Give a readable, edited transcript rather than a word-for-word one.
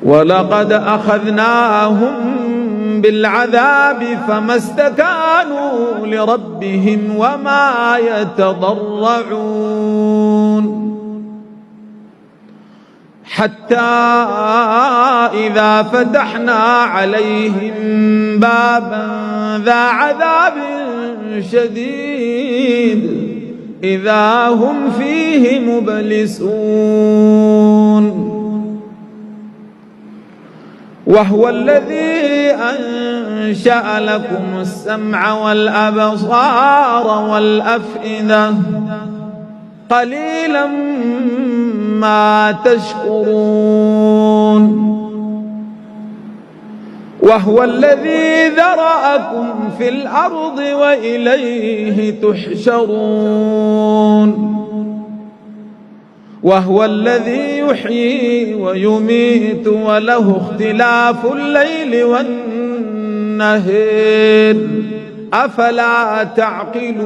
ولقد أخذناهم بالعذاب فما استكانوا لربهم وما يتضرعون حتى إذا فتحنا عليهم بابا ذا عذاب شديد إذا هم فيه مبلسون وهو الذي أنشأ لكم السمع والأبصار والأفئدة قليلا ما تشكرون وهو الذي ذرأكم في الأرض وإليه تحشرون وهو الذي يحيي ويميت وله اختلاف الليل والنهار أفلا تعقلون